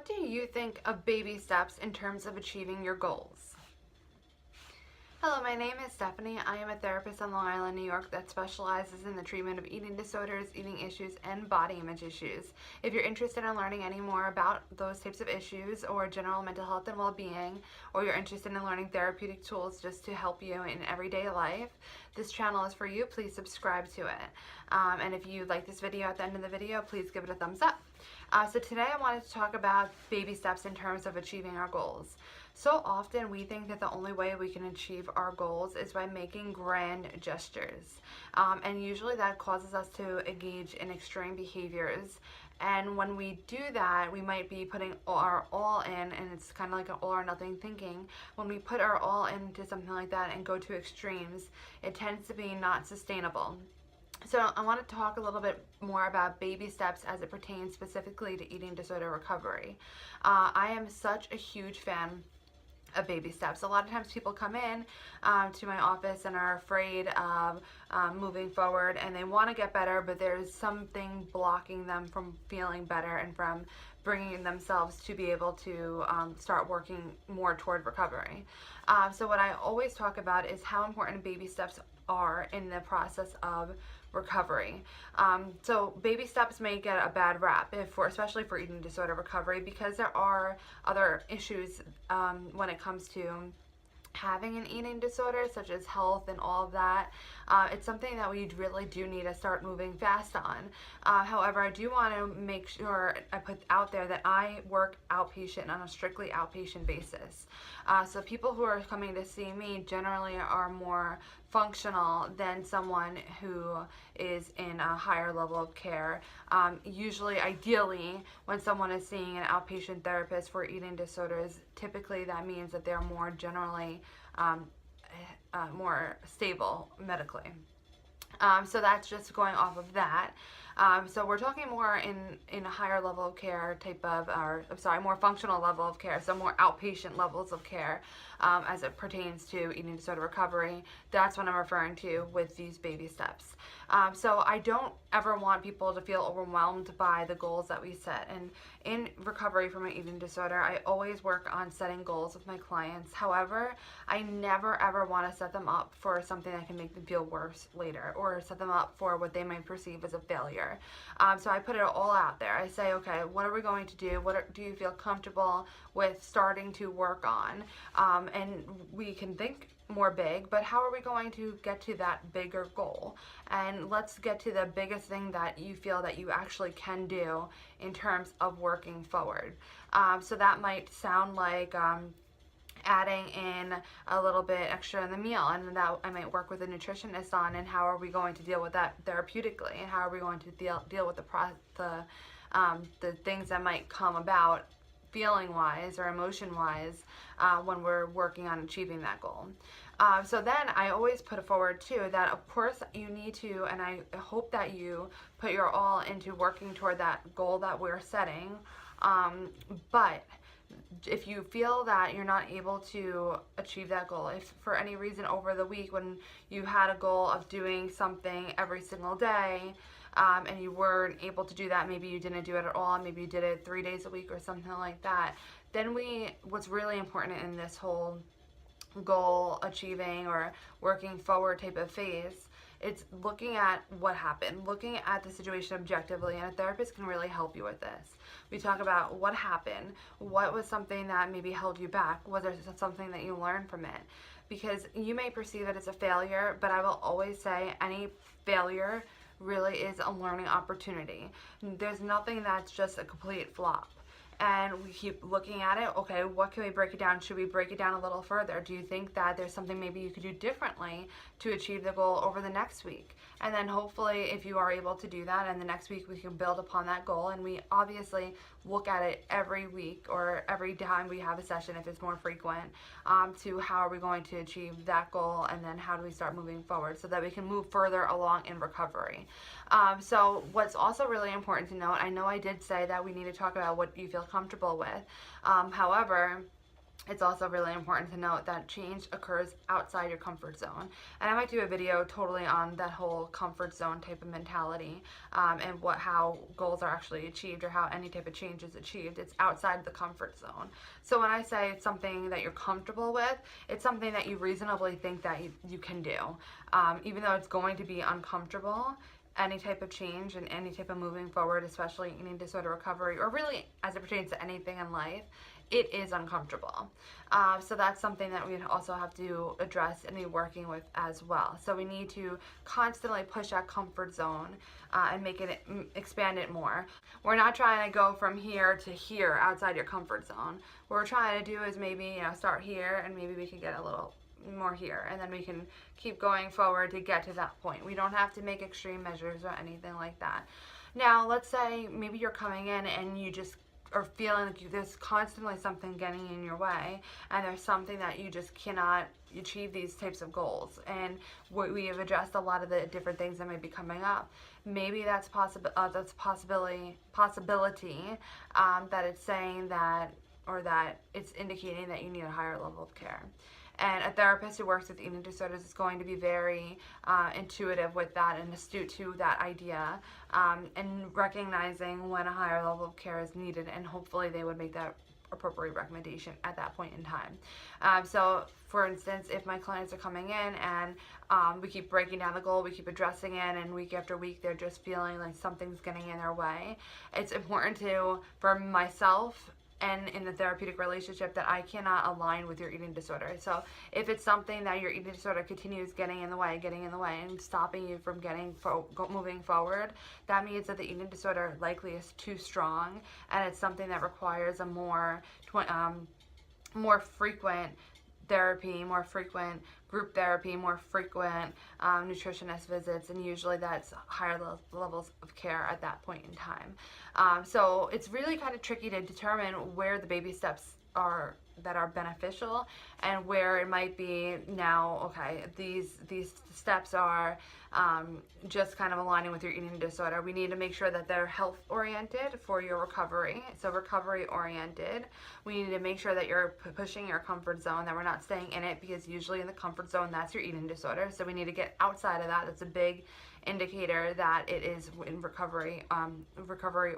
What do you think of baby steps in terms of achieving your goals? Hello, my name is Stephanie. I am a therapist on Long Island, New York that specializes in the treatment of eating disorders, eating issues, and body image issues. If you're interested in learning any more about those types of issues or general mental health and well-being, or you're interested in learning therapeutic tools just to help you in everyday life, this channel is for you. Please subscribe to it. And if you like this video, at the end of the video, please give it a thumbs up. So today I wanted to talk about baby steps in terms of achieving our goals. So often we think that the only way we can achieve our goals is by making grand gestures. And usually that causes us to engage in extreme behaviors. And when we do that, we might be putting our all in, and it's kind of like an all or nothing thinking. When we put our all into something like that and go to extremes, it tends to be not sustainable. So I want to talk a little bit more about baby steps as it pertains specifically to eating disorder recovery. I am such a huge fan of baby steps. A lot of times people come in to my office and are afraid of moving forward, and they want to get better, but there's something blocking them from feeling better and from bringing themselves to be able to start working more toward recovery. So what I always talk about is how important baby steps are in the process of recovery. So baby steps may get a bad rap, especially for eating disorder recovery, because there are other issues when it comes to having an eating disorder, such as health and all of that. It's something that we really do need to start moving fast on. However, I do want to make sure I put out there that I work outpatient on a strictly outpatient basis. So people who are coming to see me generally are more functional than someone who is in a higher level of care. Usually, ideally, when someone is seeing an outpatient therapist for eating disorders, typically that means that they're more generally more stable medically. So that's just going off of that. So we're talking more in a higher level of care type of, more functional level of care, so more outpatient levels of care as it pertains to eating disorder recovery. That's what I'm referring to with these baby steps. So I don't ever want people to feel overwhelmed by the goals that we set. And in recovery from an eating disorder, I always work on setting goals with my clients. However, I never ever want to set them up for something that can make them feel worse later, or set them up for what they might perceive as a failure. So I put it all out there. I say, okay, what are we going to do? Do you feel comfortable with starting to work on? And we can think more big, but how are we going to get to that bigger goal? And let's get to the biggest thing that you feel that you actually can do in terms of working forward. So that might sound like adding in a little bit extra in the meal, and that I might work with a nutritionist on, and how are we going to deal with that therapeutically, and how are we going to deal with the things that might come about feeling wise or emotion wise when we're working on achieving that goal. So then I always put it forward too that of course you need to, and I hope that you put your all into working toward that goal that we're setting, but if you feel that you're not able to achieve that goal, if for any reason over the week when you had a goal of doing something every single day, and you weren't able to do that, maybe you didn't do it at all, maybe you did it 3 days a week or something like that, then what's really important in this whole goal achieving or working forward type of phase, it's looking at what happened, looking at the situation objectively, and a therapist can really help you with this. We talk about what happened, what was something that maybe held you back, was there something that you learned from it? Because you may perceive it as a failure, but I will always say any failure really is a learning opportunity. There's nothing that's just a complete flop. And we keep looking at it, okay, what can we break it down? Should we break it down a little further? Do you think that there's something maybe you could do differently to achieve the goal over the next week? And then hopefully if you are able to do that, and the next week we can build upon that goal, and we obviously look at it every week or every time we have a session if it's more frequent, to how are we going to achieve that goal, and then how do we start moving forward so that we can move further along in recovery. So what's also really important to note, I know I did say that we need to talk about what you feel comfortable with. However, it's also really important to note that change occurs outside your comfort zone. And I might do a video totally on that whole comfort zone type of mentality, and how goals are actually achieved, or how any type of change is achieved. It's outside the comfort zone. So when I say it's something that you're comfortable with, it's something that you reasonably think that you can do. Even though it's going to be uncomfortable, any type of change and any type of moving forward, especially eating disorder recovery, or really as it pertains to anything in life, it is uncomfortable. So that's something that we also have to address and be working with as well. So we need to constantly push that comfort zone and make it, expand it more. We're not trying to go from here to here outside your comfort zone. What we're trying to do is maybe, start here, and maybe we can get a little more here, and then we can keep going forward to get to that point. We don't have to make extreme measures or anything like that. Now, let's say maybe you're coming in and you just are feeling like there's constantly something getting in your way, and there's something that you just cannot achieve these types of goals. And we have addressed a lot of the different things that might be coming up. Maybe that's possibility that it's saying that, or that it's indicating that you need a higher level of care. And a therapist who works with eating disorders is going to be very intuitive with that and astute to that idea, and recognizing when a higher level of care is needed, and hopefully they would make that appropriate recommendation at that point in time. So for instance, if my clients are coming in and we keep breaking down the goal, we keep addressing it, and week after week they're just feeling like something's getting in their way, it's important for myself and in the therapeutic relationship that I cannot align with your eating disorder. So if it's something that your eating disorder continues getting in the way and stopping you from moving forward, that means that the eating disorder likely is too strong, and it's something that requires a more frequent therapy, more frequent group therapy, more frequent nutritionist visits, and usually that's higher levels of care at that point in time. So it's really kind of tricky to determine where the baby steps are that are beneficial, and where it might be now, okay, these steps are just kind of aligning with your eating disorder. We need to make sure that they're health oriented for your recovery, so recovery oriented. We need to make sure that you're pushing your comfort zone, that we're not staying in it, because usually in the comfort zone, that's your eating disorder. So we need to get outside of that. That's a big indicator that it is in recovery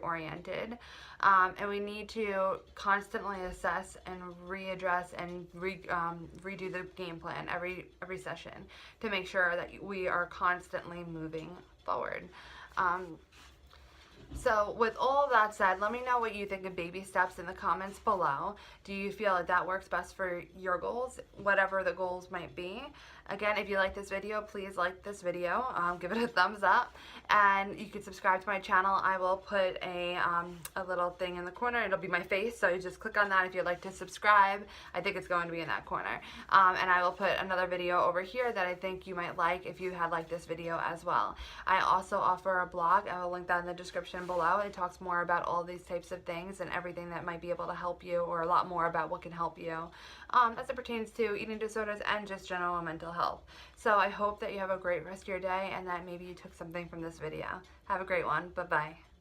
oriented. And we need to constantly assess and readdress and redo the game plan every session to make sure that we are constantly moving forward. So with all of that said, let me know what you think of baby steps in the comments below. Do you feel like that works best for your goals, whatever the goals might be? Again, if you like this video, please like this video, give it a thumbs up, and you can subscribe to my channel. I will put a little thing in the corner. It'll be my face, so you just click on that if you'd like to subscribe. I think it's going to be in that corner. And I will put another video over here that I think you might like if you had liked this video as well. I also offer a blog. I will link that in the description below. It talks more about all these types of things and everything that might be able to help you, or a lot more about what can help you as it pertains to eating disorders and just general mental health. So I hope that you have a great rest of your day, and that maybe you took something from this video. Have a great one. Bye-bye.